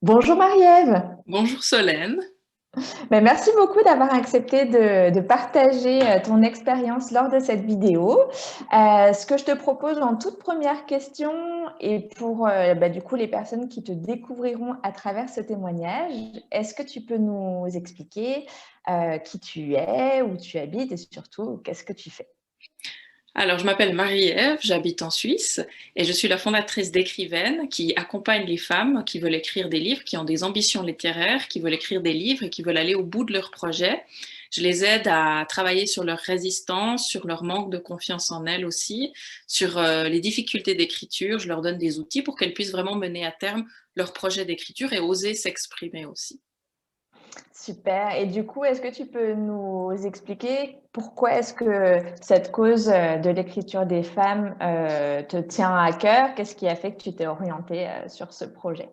Bonjour Marie-Ève. Bonjour Solène. Merci beaucoup d'avoir accepté de partager ton expérience lors de cette vidéo. Ce que je te propose en toute première question et pour du coup les personnes qui te découvriront à travers ce témoignage, est-ce que tu peux nous expliquer qui tu es, où tu habites et surtout qu'est-ce que tu fais? Alors, je m'appelle Marie-Ève, j'habite en Suisse et je suis la fondatrice d'Écrivaine qui accompagne les femmes qui veulent écrire des livres, qui ont des ambitions littéraires, qui veulent écrire des livres et qui veulent aller au bout de leurs projets. Je les aide à travailler sur leur résistance, sur leur manque de confiance en elles aussi, sur les difficultés d'écriture. Je leur donne des outils pour qu'elles puissent vraiment mener à terme leur projet d'écriture et oser s'exprimer aussi. Super. Et du coup, est-ce que tu peux nous expliquer pourquoi est-ce que cette cause de l'écriture des femmes te tient à cœur? Qu'est-ce qui a fait que tu t'es orientée sur ce projet?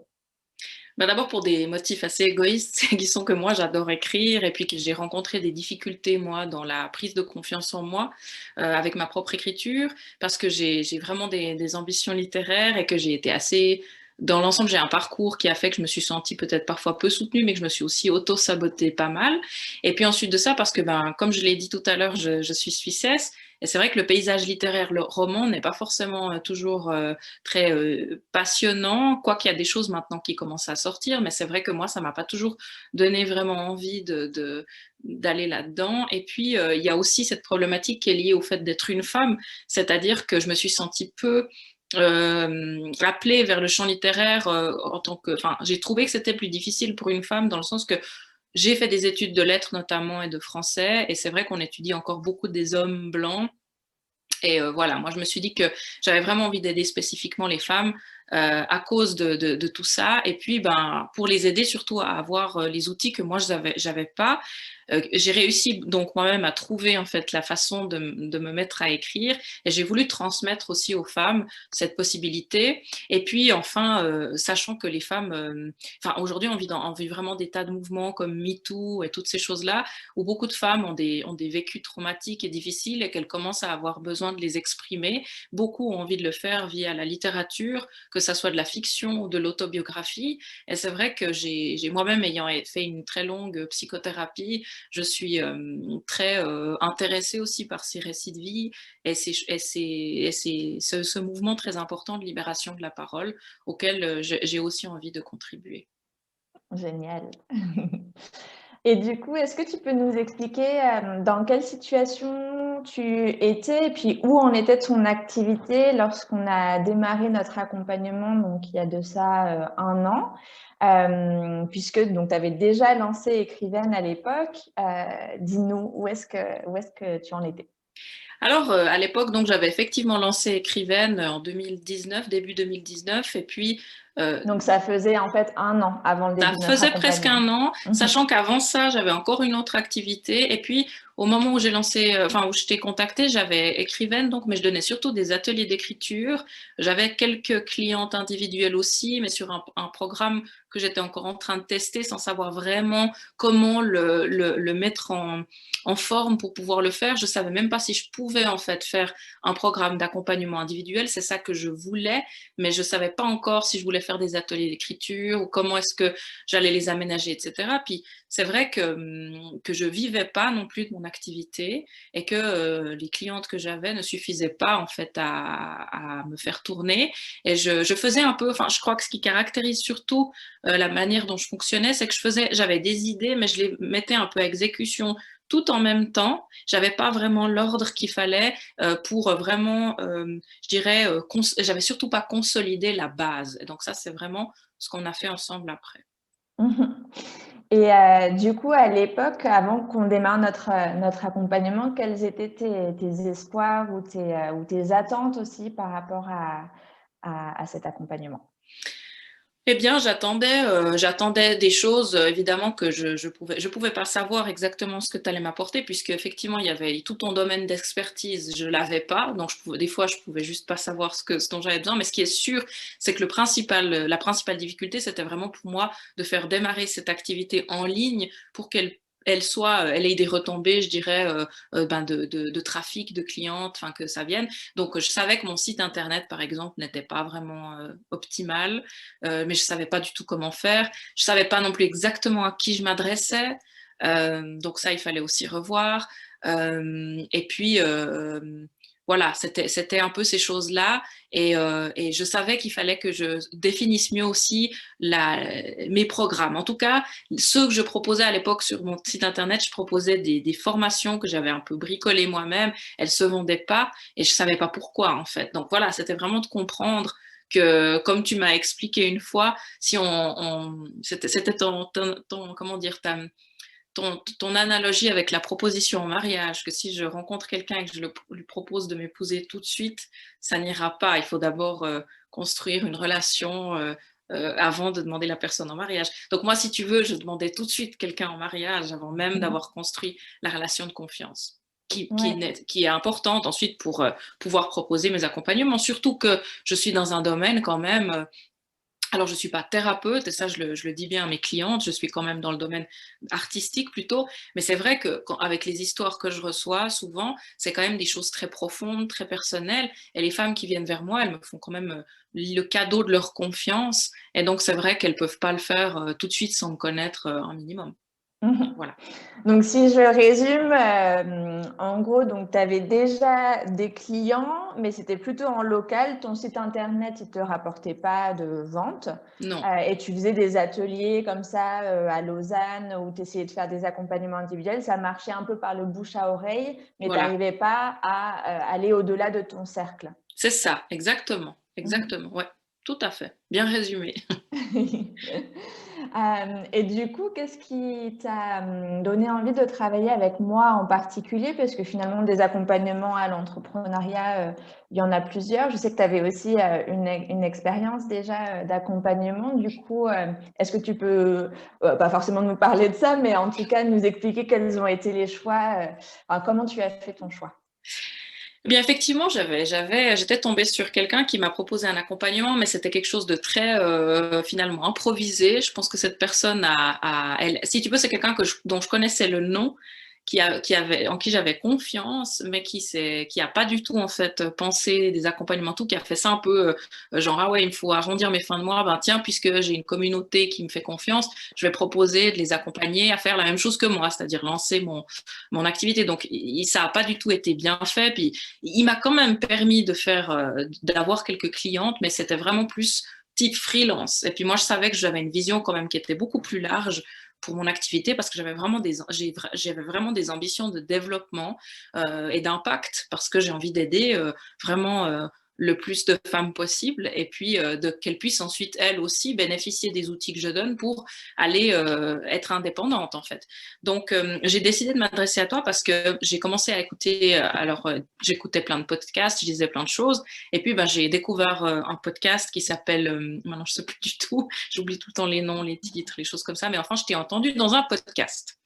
Ben d'abord pour des motifs assez égoïstes, qui sont que moi j'adore écrire et puis que j'ai rencontré des difficultés moi dans la prise de confiance en moi avec ma propre écriture parce que j'ai vraiment des ambitions littéraires et que j'ai été assez dans l'ensemble, j'ai un parcours qui a fait que je me suis sentie peut-être parfois peu soutenue, mais que je me suis aussi auto-sabotée pas mal. Et puis ensuite de ça, parce que ben, comme je l'ai dit tout à l'heure, je suis suissesse, et c'est vrai que le paysage littéraire, le roman n'est pas forcément toujours très passionnant, quoiqu'il y a des choses maintenant qui commencent à sortir, mais c'est vrai que moi, ça m'a pas toujours donné vraiment envie d'aller là-dedans. Et puis, il y a aussi cette problématique qui est liée au fait d'être une femme, c'est-à-dire que je me suis sentie peu appelée vers le champ littéraire en tant que, enfin, j'ai trouvé que c'était plus difficile pour une femme dans le sens que j'ai fait des études de lettres notamment et de français, et c'est vrai qu'on étudie encore beaucoup des hommes blancs et voilà, moi je me suis dit que j'avais vraiment envie d'aider spécifiquement les femmes à cause de tout ça. Et puis ben, pour les aider surtout à avoir les outils que moi j'avais pas. J'ai réussi donc moi-même à trouver en fait la façon de me mettre à écrire et j'ai voulu transmettre aussi aux femmes cette possibilité. Et puis enfin, sachant que les femmes, enfin aujourd'hui on vit vraiment des tas de mouvements comme MeToo et toutes ces choses-là où beaucoup de femmes ont des vécus traumatiques et difficiles et qu'elles commencent à avoir besoin de les exprimer. Beaucoup ont envie de le faire via la littérature, que ça soit de la fiction ou de l'autobiographie. Et c'est vrai que j'ai moi-même ayant fait une très longue psychothérapie, je suis très intéressée aussi par ces récits de vie et c'est ce mouvement très important de libération de la parole auquel j'ai aussi envie de contribuer. Génial. Et du coup, est-ce que tu peux nous expliquer dans quelle situation tu étais et puis où en était ton activité lorsqu'on a démarré notre accompagnement, donc il y a de ça un an, puisque donc tu avais déjà lancé Écrivaine à l'époque. Dis-nous où est-ce que tu en étais? Alors, à l'époque, donc, j'avais effectivement lancé Écrivaine en 2019, début 2019, et puis Donc ça faisait en fait un an avant le ça début de notre faisait presque accompagnement. un an, Mhm. sachant qu'avant ça, j'avais encore une autre activité. Et puis, au moment où j'ai lancé, enfin, où je t'ai contacté, j'avais Écrivaine, donc, mais je donnais surtout des ateliers d'écriture. J'avais quelques clientes individuelles aussi, mais sur un programme que j'étais encore en train de tester sans savoir vraiment comment le mettre en forme pour pouvoir le faire. Je savais même pas si je pouvais, en fait, faire un programme d'accompagnement individuel. C'est ça que je voulais, mais je savais pas encore si je voulais faire des ateliers d'écriture ou comment est-ce que j'allais les aménager, etc. Puis c'est vrai que je vivais pas non plus de mon activité et que les clientes que j'avais ne suffisaient pas en fait à me faire tourner. Et je faisais un peu, enfin je crois que ce qui caractérise surtout la manière dont je fonctionnais, c'est que j'avais des idées, mais je les mettais un peu à exécution tout en même temps. J'avais pas vraiment l'ordre qu'il fallait pour vraiment, je dirais, j'avais surtout pas consolidé la base. Et donc ça, c'est vraiment ce qu'on a fait ensemble après. Mhm. Et du coup, à l'époque, avant qu'on démarre notre accompagnement, quels étaient tes espoirs ou tes attentes aussi par rapport à cet accompagnement? Eh bien, j'attendais des choses, évidemment, que je pouvais pas savoir exactement ce que tu allais m'apporter, puisque effectivement, il y avait tout ton domaine d'expertise, je l'avais pas, donc des fois, je pouvais juste pas savoir ce dont j'avais besoin. Mais ce qui est sûr, c'est que la principale difficulté, c'était vraiment pour moi de faire démarrer cette activité en ligne pour qu'elle elle ait des retombées, je dirais, de trafic de clientes, enfin que ça vienne. Donc je savais que mon site internet, par exemple, n'était pas vraiment optimal, mais je savais pas du tout comment faire. Je savais pas non plus exactement à qui je m'adressais, donc ça il fallait aussi revoir. Et puis voilà, c'était un peu ces choses-là, et je savais qu'il fallait que je définisse mieux aussi mes programmes. En tout cas, ceux que je proposais à l'époque sur mon site internet, je proposais des formations que j'avais un peu bricolées moi-même. Elles se vendaient pas et je savais pas pourquoi en fait. Donc voilà, c'était vraiment de comprendre que, comme tu m'as expliqué une fois, si c'était comment dire, ton analogie avec la proposition en mariage, que si je rencontre quelqu'un et que je lui propose de m'épouser tout de suite, ça n'ira pas. Il faut d'abord construire une relation avant de demander la personne en mariage. Donc moi, si tu veux, je demandais tout de suite quelqu'un en mariage avant même d'avoir construit la relation de confiance. Ouais. Qui est importante ensuite pour pouvoir proposer mes accompagnements, surtout que je suis dans un domaine quand même. Alors, je ne suis pas thérapeute, et ça, je le dis bien à mes clientes, je suis quand même dans le domaine artistique plutôt, mais c'est vrai que avec les histoires que je reçois, souvent, c'est quand même des choses très profondes, très personnelles, et les femmes qui viennent vers moi, elles me font quand même le cadeau de leur confiance, et donc c'est vrai qu'elles ne peuvent pas le faire tout de suite sans me connaître un minimum. Voilà. Donc, si je résume, en gros, tu avais déjà des clients, mais c'était plutôt en local. Ton site internet, il ne te rapportait pas de vente. Non. Et tu faisais des ateliers comme ça à Lausanne où tu essayais de faire des accompagnements individuels. Ça marchait un peu par le bouche à oreille, mais tu Voilà. n'arrivais pas à aller au-delà de ton cercle. C'est ça, exactement. Exactement, ouais. Tout à fait. Bien résumé. Et du coup, qu'est-ce qui t'a donné envie de travailler avec moi en particulier? Parce que finalement, des accompagnements à l'entrepreneuriat, il y en a plusieurs. Je sais que tu avais aussi une expérience déjà d'accompagnement. Du coup, est-ce que tu peux, pas forcément nous parler de ça, mais en tout cas nous expliquer quels ont été les choix, enfin, comment tu as fait ton choix? Eh bien, effectivement, j'étais tombée sur quelqu'un qui m'a proposé un accompagnement, mais c'était quelque chose de très finalement improvisé. Je pense que cette personne si tu veux, c'est quelqu'un dont je connaissais le nom, en qui j'avais confiance, mais qui a pas du tout en fait pensé des accompagnements, tout, qui a fait ça un peu genre ah ouais, il me faut arrondir mes fins de mois. Ben tiens, puisque j'ai une communauté qui me fait confiance, je vais proposer de les accompagner à faire la même chose que moi, c'est-à-dire lancer mon activité. Donc ça a pas du tout été bien fait. Puis il m'a quand même permis d'avoir quelques clientes, mais c'était vraiment plus type freelance. Et puis moi, je savais que j'avais une vision quand même qui était beaucoup plus large pour mon activité, parce que j'avais vraiment des ambitions de développement et d'impact, parce que j'ai envie d'aider vraiment le plus de femmes possible, et puis qu'elles puissent ensuite elles aussi bénéficier des outils que je donne pour aller être indépendante en fait. Donc j'ai décidé de m'adresser à toi parce que j'ai commencé à écouter, j'écoutais plein de podcasts, je lisais plein de choses, et puis j'ai découvert un podcast qui s'appelle, maintenant je ne sais plus du tout, j'oublie tout le temps les noms, les titres, les choses comme ça, mais enfin je t'ai entendu dans un podcast.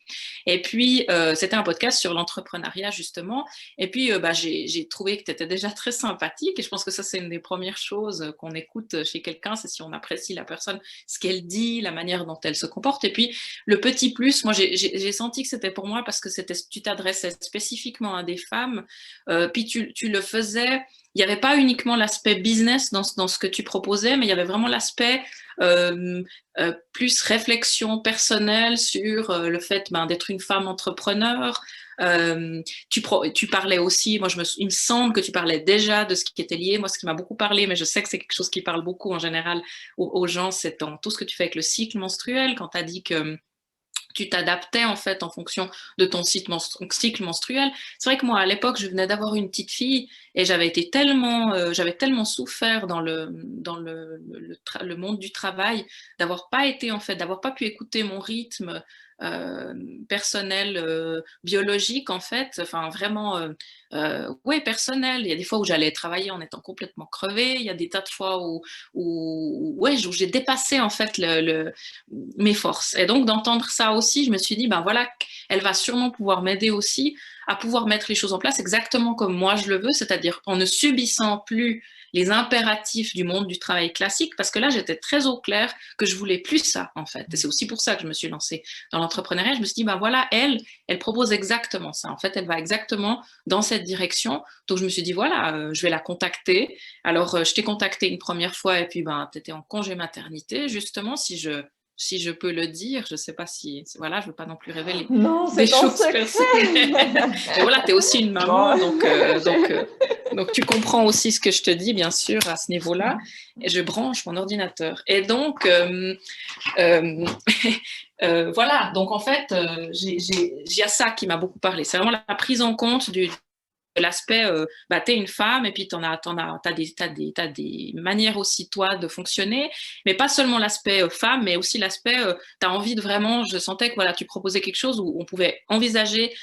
Et puis, c'était un podcast sur l'entrepreneuriat, justement. Et puis, j'ai trouvé que tu étais déjà très sympathique. Et je pense que ça, c'est une des premières choses qu'on écoute chez quelqu'un, c'est si on apprécie la personne, ce qu'elle dit, la manière dont elle se comporte. Et puis, le petit plus, moi, j'ai senti que c'était pour moi parce que tu t'adressais spécifiquement à des femmes. Puis, tu le faisais. Il n'y avait pas uniquement l'aspect business dans ce que tu proposais, mais il y avait vraiment l'aspect plus réflexion personnelle sur le fait d'être une femme entrepreneur. Tu parlais aussi, il me semble que tu parlais déjà de ce qui était lié. Moi, ce qui m'a beaucoup parlé, mais je sais que c'est quelque chose qui parle beaucoup en général aux gens, c'est dans tout ce que tu fais avec le cycle menstruel, quand tu as dit que tu t'adaptais en fait en fonction de ton cycle menstruel. C'est vrai que moi à l'époque je venais d'avoir une petite fille et j'avais tellement souffert dans le monde du travail, d'avoir pas pu écouter mon rythme euh, personnel, biologique en fait, enfin vraiment ouais, personnel. Il y a des fois où j'allais travailler en étant complètement crevée, il y a des tas de fois où j'ai dépassé en fait mes forces. Et donc d'entendre ça aussi, je me suis dit, ben voilà, elle va sûrement pouvoir m'aider aussi à pouvoir mettre les choses en place exactement comme moi je le veux, c'est-à-dire en ne subissant plus les impératifs du monde du travail classique, parce que là, j'étais très au clair que je voulais plus ça, en fait. Et c'est aussi pour ça que je me suis lancée dans l'entrepreneuriat. Je me suis dit, ben voilà, elle propose exactement ça. En fait, elle va exactement dans cette direction. Donc, je me suis dit, voilà, je vais la contacter. Alors, je t'ai contacté une première fois et puis, ben, tu étais en congé maternité, justement, si je peux le dire, je ne sais pas si, voilà, je ne veux pas non plus révéler Non, des c'est en choses secret. personnelles. Mais voilà, tu es aussi une maman, Bon. donc tu comprends aussi ce que je te dis, bien sûr, à ce niveau-là. Et je branche mon ordinateur. Et donc, euh, voilà, donc en fait, il y a ça qui m'a beaucoup parlé. C'est vraiment la prise en compte l'aspect, bah, tu es une femme et puis tu as des manières aussi, toi, de fonctionner, mais pas seulement l'aspect femme, mais aussi l'aspect, tu as envie de vraiment, je sentais que voilà, tu proposais quelque chose où on pouvait envisager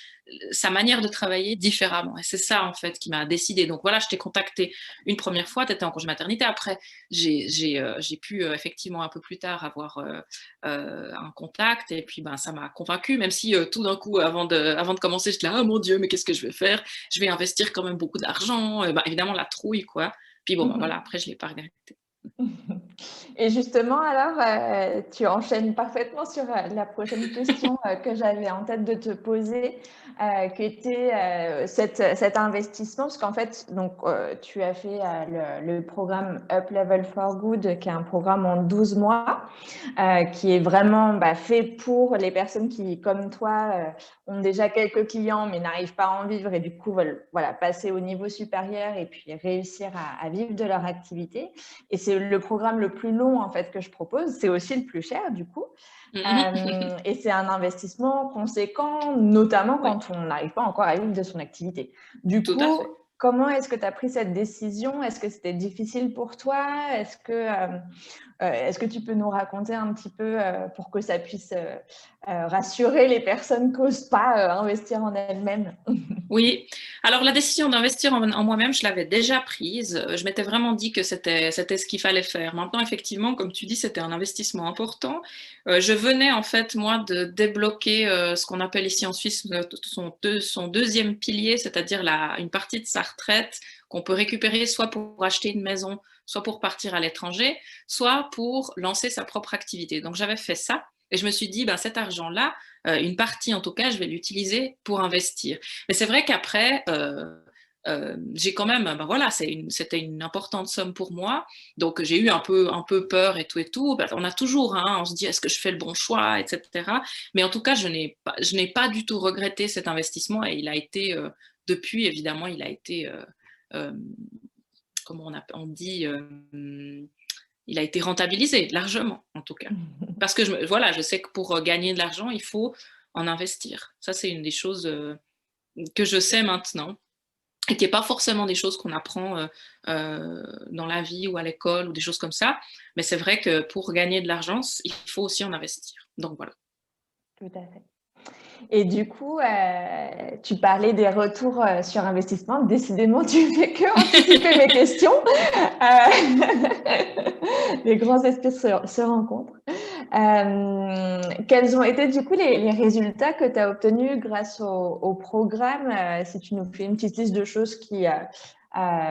sa manière de travailler différemment. Et c'est ça, en fait, qui m'a décidé. Donc voilà, je t'ai contacté une première fois, tu étais en congé maternité. Après, j'ai pu effectivement un peu plus tard avoir un contact. Et puis, ben, ça m'a convaincue, même si tout d'un coup, avant de commencer, j'étais là, ah mon Dieu, mais qu'est-ce que je vais faire? Je vais investir quand même beaucoup d'argent. Ben, évidemment, la trouille, quoi. Puis bon, ben, voilà, après, je ne l'ai pas regretté. Et justement, alors, tu enchaînes parfaitement sur la prochaine question que j'avais en tête de te poser, qui était cet investissement, parce qu'en fait, donc, tu as fait le programme Up Level for Good, qui est un programme en 12 mois, qui est vraiment fait pour les personnes qui, comme toi, ont déjà quelques clients, mais n'arrivent pas à en vivre et du coup veulent passer au niveau supérieur et puis réussir à vivre de leur activité. Et c'est le programme le plus long en fait que je propose. C'est aussi le plus cher du coup. Et c'est un investissement conséquent, notamment quand on n'arrive pas encore à vivre de son activité. Du Tout coup, à fait. comment est-ce que tu as pris cette décision? Est-ce que c'était difficile pour toi? Est-ce que tu peux nous raconter un petit peu pour que ça puisse rassurer les personnes qui n'osent pas investir en elles-mêmes? Oui, alors la décision d'investir en moi-même, je l'avais déjà prise. Je m'étais vraiment dit que c'était ce qu'il fallait faire. Maintenant, effectivement, comme tu dis, c'était un investissement important. Je venais en fait, moi, de débloquer ce qu'on appelle ici en Suisse son deuxième pilier, c'est-à-dire une partie de sa retraite qu'on peut récupérer soit pour acheter une maison, soit pour partir à l'étranger, soit pour lancer sa propre activité. Donc j'avais fait ça et je me suis dit, ben, cet argent-là, une partie en tout cas, je vais l'utiliser pour investir. Mais c'est vrai qu'après, j'ai quand même, ben voilà, c'était une importante somme pour moi. Donc j'ai eu un peu peur et tout et tout. Ben, on a toujours, hein, on se dit, est-ce que je fais le bon choix, etc. Mais en tout cas, je n'ai pas du tout regretté cet investissement et il a été, depuis évidemment, il a été, comment on dit, il a été rentabilisé largement, en tout cas. Parce que voilà, je sais que pour gagner de l'argent, il faut en investir. Ça, c'est une des choses que je sais maintenant et qui n'est pas forcément des choses qu'on apprend dans la vie ou à l'école ou des choses comme ça. Mais c'est vrai que pour gagner de l'argent, il faut aussi en investir. Donc voilà. Tout à fait. Et du coup, tu parlais des retours sur investissement. Décidément, tu fais que anticiper mes questions. Les grands esprits se rencontrent. Quels ont été du coup les résultats que tu as obtenus grâce au programme? Si tu nous fais une petite liste de choses qui font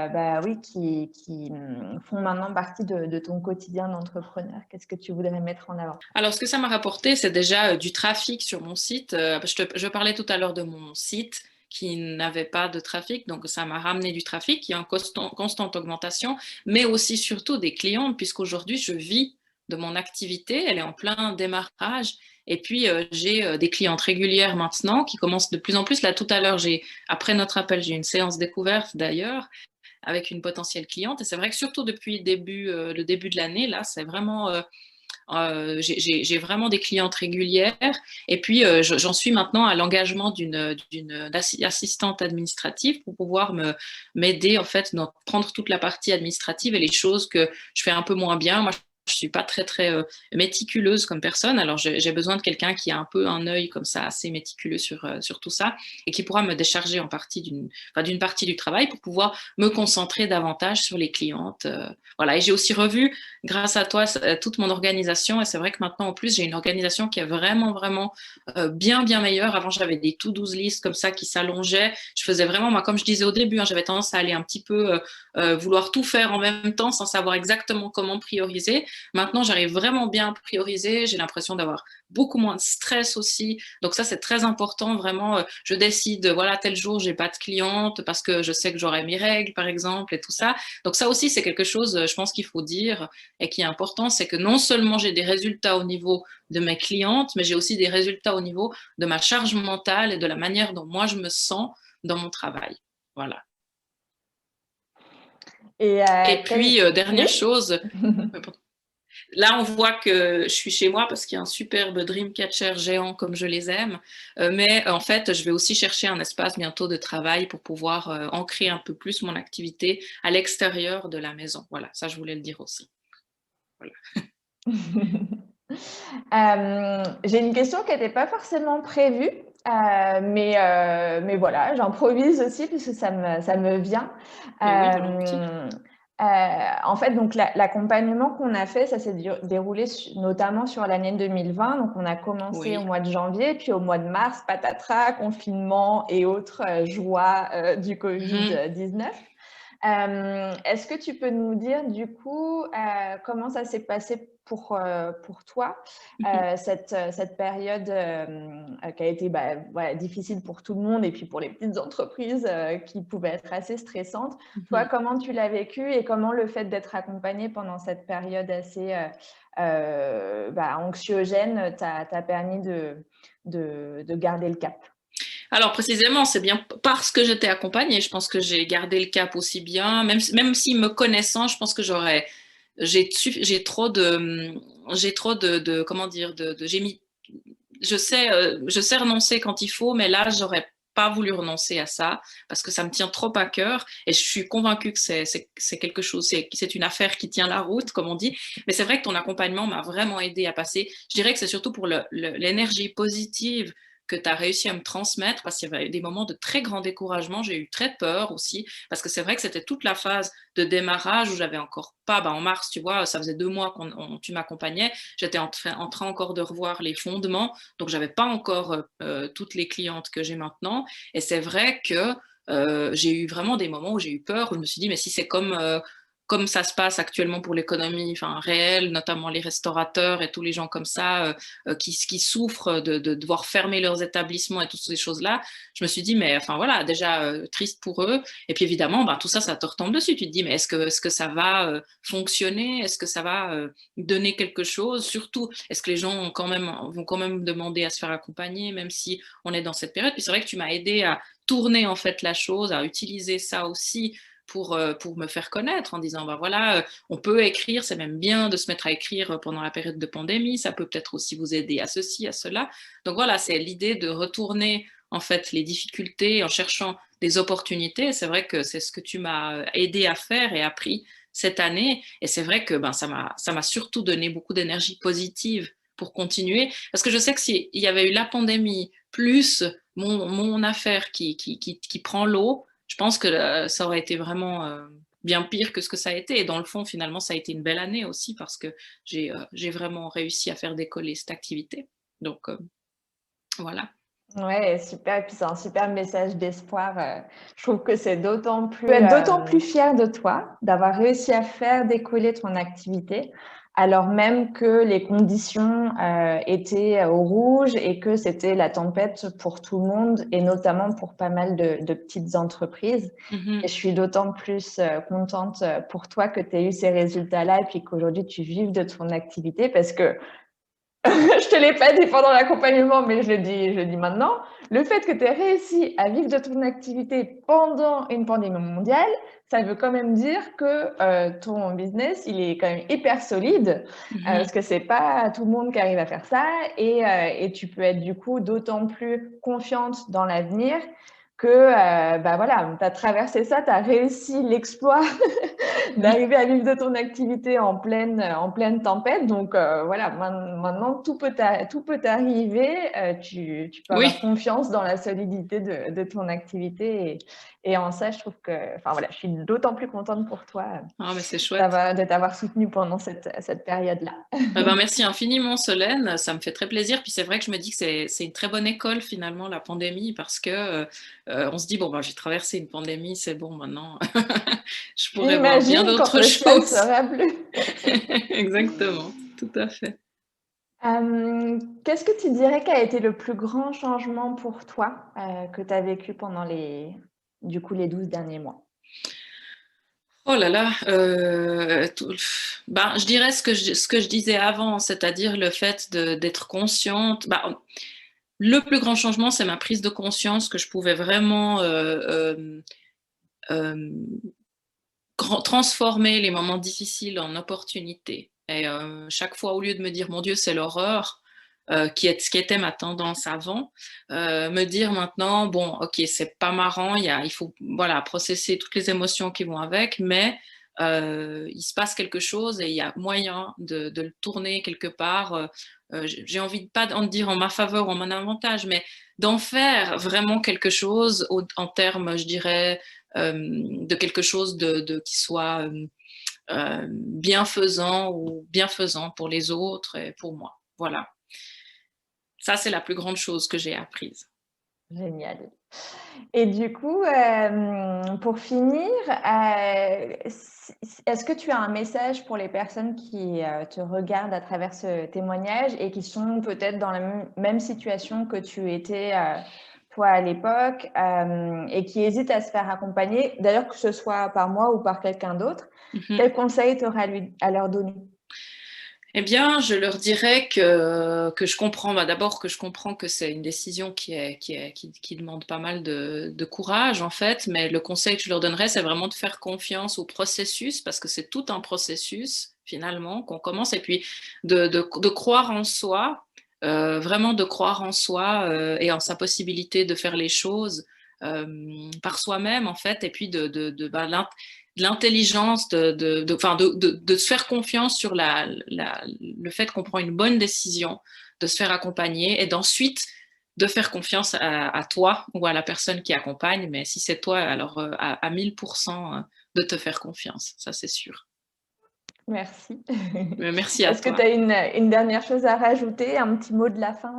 maintenant partie de ton quotidien d'entrepreneur, qu'est-ce que tu voudrais mettre en avant? Alors, ce que ça m'a rapporté, c'est déjà du trafic sur mon site. Je parlais tout à l'heure de mon site qui n'avait pas de trafic, donc ça m'a ramené du trafic qui est en constante augmentation, mais aussi surtout des clients, puisqu'aujourd'hui, je vis de mon activité, elle est en plein démarrage. Et puis, j'ai des clientes régulières maintenant qui commencent de plus en plus. Là, tout à l'heure, après notre appel, j'ai une séance découverte d'ailleurs avec une potentielle cliente. Et c'est vrai que surtout depuis le début de l'année, là, c'est vraiment j'ai vraiment des clientes régulières et puis j'en suis maintenant à l'engagement d'une assistante administrative pour pouvoir m'aider en fait, prendre toute la partie administrative et les choses que je fais un peu moins bien. Moi, je suis pas très, très méticuleuse comme personne. Alors, j'ai besoin de quelqu'un qui a un peu un œil comme ça, assez méticuleux sur tout ça, et qui pourra me décharger en partie d'une partie du travail pour pouvoir me concentrer davantage sur les clientes. Voilà. Et j'ai aussi revu, grâce à toi, toute mon organisation. Et c'est vrai que maintenant, en plus, j'ai une organisation qui est vraiment, vraiment bien, bien meilleure. Avant, j'avais des to-do list comme ça qui s'allongeaient. Je faisais vraiment, moi, comme je disais au début, hein, j'avais tendance à aller un petit peu vouloir tout faire en même temps sans savoir exactement comment prioriser. Maintenant, j'arrive vraiment bien à prioriser. J'ai l'impression d'avoir beaucoup moins de stress aussi. Donc ça, c'est très important. Vraiment, je décide, voilà, tel jour, j'ai pas de cliente parce que je sais que j'aurai mes règles, par exemple, et tout ça. Donc ça aussi, c'est quelque chose, je pense qu'il faut dire et qui est important, c'est que non seulement j'ai des résultats au niveau de mes clientes, mais j'ai aussi des résultats au niveau de ma charge mentale et de la manière dont moi je me sens dans mon travail. Voilà. Et Et puis, dernière oui. chose, là, on voit que je suis chez moi parce qu'il y a un superbe Dreamcatcher géant comme je les aime. Mais en fait, je vais aussi chercher un espace bientôt de travail pour pouvoir ancrer un peu plus mon activité à l'extérieur de la maison. Voilà, ça, je voulais le dire aussi. Voilà. J'ai une question qui n'était pas forcément prévue, mais voilà, j'improvise aussi puisque ça me vient. Mais oui, volontiers. En fait, donc l'accompagnement qu'on a fait, ça s'est déroulé notamment sur l'année 2020. Donc, on a commencé au Oui. mois de janvier, puis au mois de mars, patatras, confinement et autres joies du Covid-19. Est-ce que tu peux nous dire du coup comment ça s'est passé pour toi, cette période qui a été voilà, difficile pour tout le monde et puis pour les petites entreprises qui pouvaient être assez stressantes. Toi, comment tu l'as vécu et comment le fait d'être accompagnée pendant cette période assez anxiogène t'a permis de garder le cap? Alors précisément, c'est bien parce que j'étais accompagnée, je pense que j'ai gardé le cap aussi bien, même si me connaissant, je pense que j'ai trop de comment dire, je sais renoncer quand il faut, mais là, j'aurais pas voulu renoncer à ça parce que ça me tient trop à cœur et je suis convaincue que c'est quelque chose, c'est une affaire qui tient la route, comme on dit. Mais c'est vrai que ton accompagnement m'a vraiment aidé à passer. Je dirais que c'est surtout pour l'énergie positive que tu as réussi à me transmettre parce qu'il y avait des moments de très grand découragement. J'ai eu très peur aussi parce que c'est vrai que c'était toute la phase de démarrage où j'avais encore pas, en mars, tu vois, ça faisait 2 mois tu m'accompagnais. J'étais en train encore de revoir les fondements, donc j'avais pas encore toutes les clientes que j'ai maintenant. Et c'est vrai que j'ai eu vraiment des moments où j'ai eu peur, où je me suis dit, mais si c'est comme ça se passe actuellement pour l'économie réelle, notamment les restaurateurs et tous les gens comme ça qui souffrent de devoir fermer leurs établissements et toutes ces choses-là, je me suis dit, mais voilà, déjà triste pour eux. Et puis évidemment, tout ça, ça te retombe dessus. Tu te dis, mais est-ce que ça va fonctionner? Est-ce que ça va donner quelque chose? Surtout, est-ce que les gens vont quand même demander à se faire accompagner, même si on est dans cette période? Puis c'est vrai que tu m'as aidé à tourner en fait la chose, à utiliser ça aussi pour me faire connaître en disant, voilà, on peut écrire, c'est même bien de se mettre à écrire pendant la période de pandémie, ça peut peut-être aussi vous aider à ceci, à cela. Donc voilà, c'est l'idée de retourner en fait les difficultés en cherchant des opportunités. C'est vrai que c'est ce que tu m'as aidé à faire et appris cette année. Et c'est vrai que ça m'a surtout donné beaucoup d'énergie positive pour continuer. Parce que je sais que s'il y avait eu la pandémie plus mon affaire qui prend l'eau, je pense que ça aurait été vraiment bien pire que ce que ça a été. Et dans le fond, finalement, ça a été une belle année aussi parce que j'ai vraiment réussi à faire décoller cette activité. Donc, voilà. Ouais, super. Et puis c'est un super message d'espoir. Je trouve que c'est d'autant plus. Tu peux être d'autant plus fière de toi d'avoir réussi à faire décoller ton activité, alors même que les conditions étaient au rouge et que c'était la tempête pour tout le monde et notamment pour pas mal de petites entreprises. Et je suis d'autant plus contente pour toi que tu aies eu ces résultats-là et puis qu'aujourd'hui tu vives de ton activité parce que je te l'ai pas dit pendant l'accompagnement, mais je le dis maintenant. Le fait que tu aies réussi à vivre de ton activité pendant une pandémie mondiale, ça veut quand même dire que ton business, il est quand même hyper solide, parce que c'est pas tout le monde qui arrive à faire ça, et tu peux être du coup d'autant plus confiante dans l'avenir que bah voilà, tu as traversé ça, tu as réussi l'exploit Oui, d'arriver à vivre de ton activité en pleine tempête. Donc voilà, maintenant, tout peut t'arriver. Tu peux avoir oui. confiance dans la solidité de ton activité. Et en ça, je trouve que, enfin voilà, je suis d'autant plus contente pour toi Ah, mais c'est chouette. de t'avoir soutenue pendant cette période-là. Eh ben, merci infiniment, Solène. Ça me fait très plaisir. Puis c'est vrai que je me dis que c'est une très bonne école, finalement, la pandémie, parce que on se dit, bon, ben, j'ai traversé une pandémie, c'est bon, maintenant, je pourrais voir bien Imagine quand d'autres le ciel choses. sera bleu. Exactement, tout à fait. Qu'est-ce que tu dirais qui a été le plus grand changement pour toi, que tu as vécu pendant les 12 derniers mois? Oh là là, ben, je dirais ce que je disais avant, c'est-à-dire le fait d'être consciente. Ben, le plus grand changement, c'est ma prise de conscience que je pouvais vraiment euh, transformer les moments difficiles en opportunités. Et chaque fois, au lieu de me dire, mon Dieu, c'est l'horreur, ce qui était ma tendance avant, me dire maintenant, bon, ok, c'est pas marrant, il faut voilà, processer toutes les émotions qui vont avec, mais il se passe quelque chose et il y a moyen de le tourner quelque part. J'ai envie de pas en dire en ma faveur ou en mon avantage, mais d'en faire vraiment quelque chose en termes, je dirais, de quelque chose qui soit bienfaisant ou bienfaisant pour les autres et pour moi. Voilà. Ça, c'est la plus grande chose que j'ai apprise. Génial. Et du coup, pour finir, est-ce que tu as un message pour les personnes qui te regardent à travers ce témoignage et qui sont peut-être dans la même situation que tu étais toi à l'époque et qui hésitent à se faire accompagner, d'ailleurs que ce soit par moi ou par quelqu'un d'autre, Mhm. quel conseil tu auras à leur donner? Eh bien, je leur dirais que je comprends, bah, d'abord que je comprends que c'est une décision qui demande pas mal de courage, en fait, mais le conseil que je leur donnerais, c'est vraiment de faire confiance au processus, parce que c'est tout un processus, finalement, qu'on commence, et puis de croire en soi, vraiment de croire en soi et en sa possibilité de faire les choses par soi-même, en fait, et puis bah, de l'intelligence, de se faire confiance sur le fait qu'on prend une bonne décision, de se faire accompagner et d'ensuite de faire confiance à toi ou à la personne qui accompagne. Mais si c'est toi, alors à 1000% de te faire confiance, ça c'est sûr. Merci. Mais merci à Est-ce que tu toi. as une dernière chose à rajouter, un petit mot de la fin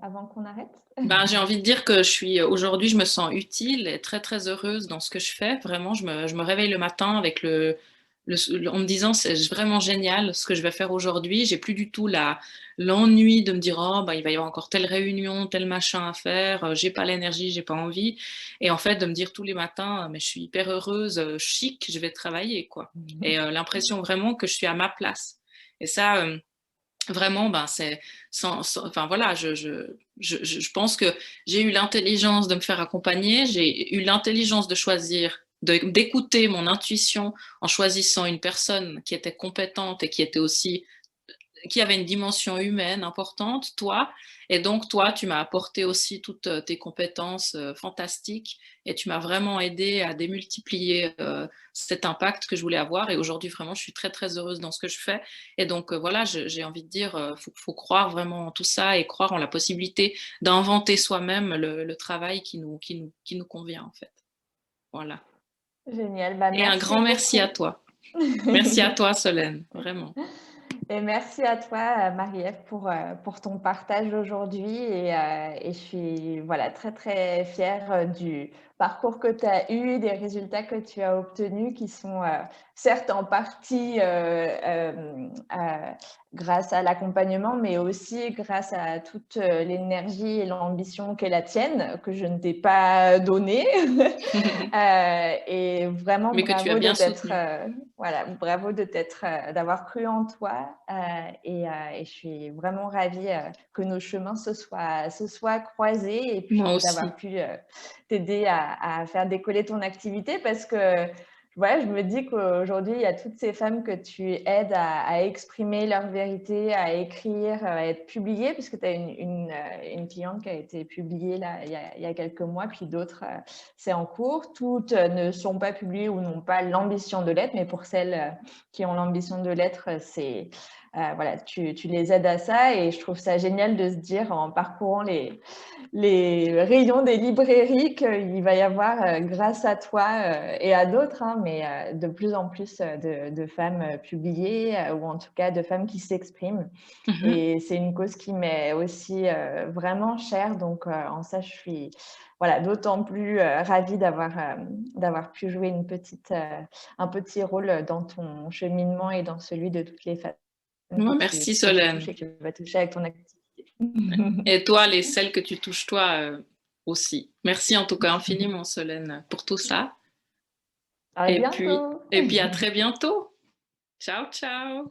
avant qu'on arrête? Ben, j'ai envie de dire que aujourd'hui, je me sens utile et très très heureuse dans ce que je fais. Vraiment, je me réveille le matin avec en me disant c'est vraiment génial ce que je vais faire aujourd'hui. J'ai plus du tout l'ennui de me dire oh ben, il va y avoir encore telle réunion, tel machin à faire. J'ai pas l'énergie, j'ai pas envie. Et en fait, de me dire tous les matins mais je suis hyper heureuse, chic, je vais travailler quoi. Et l'impression vraiment que je suis à ma place. Et ça. Vraiment, ben c'est enfin voilà, je pense que j'ai eu l'intelligence de me faire accompagner, j'ai eu l'intelligence de choisir, d'écouter mon intuition en choisissant une personne qui était compétente et qui était aussi qui avait une dimension humaine importante, toi. Et donc, toi, tu m'as apporté aussi toutes tes compétences fantastiques et tu m'as vraiment aidé à démultiplier cet impact que je voulais avoir. Et aujourd'hui, vraiment, je suis très, très heureuse dans ce que je fais. Et donc, voilà, j'ai envie de dire, faut croire vraiment en tout ça et croire en la possibilité d'inventer soi-même le travail qui nous convient, en fait. Voilà. Génial, bah, Et un merci grand merci à beaucoup. toi. Merci à toi, Solène, vraiment. Et merci à toi, Marie-Ève, pour ton partage aujourd'hui. Et je suis voilà, très, très fière du parcours que tu as eu, des résultats que tu as obtenus, qui sont certes en partie grâce à l'accompagnement, mais aussi grâce à toute l'énergie et l'ambition qu'est la tienne, que je ne t'ai pas donnée. Et vraiment Mais que tu as bravo de bien t'être, soutenu. voilà, bravo de t'être, d'avoir cru en toi. Et je suis vraiment ravie que nos chemins se soient croisés et Moi puis d'avoir aussi. pu t'aider à faire décoller ton activité parce que Ouais, je me dis qu'aujourd'hui, il y a toutes ces femmes que tu aides à exprimer leur vérité, à écrire, à être publiées, puisque tu as une cliente qui a été publiée là, il y a quelques mois, puis d'autres, c'est en cours. Toutes ne sont pas publiées ou n'ont pas l'ambition de l'être, mais pour celles qui ont l'ambition de l'être, c'est voilà, tu les aides à ça, et je trouve ça génial de se dire en parcourant les rayons des librairies qu'il va y avoir, grâce à toi et à d'autres, hein, mais de plus en plus de femmes publiées, ou en tout cas de femmes qui s'expriment. Mhm. Et c'est une cause qui m'est aussi vraiment chère. Donc, en ça, je suis voilà, d'autant plus ravie d'avoir pu jouer un petit rôle dans ton cheminement et dans celui de toutes les femmes Ouais, merci que tu touches Solène. et que tu vas toucher avec ton activité. Et toi, celles que tu touches toi aussi. Merci en tout cas infiniment Solène pour tout ça. À bientôt! Et puis à très bientôt. Ciao, ciao.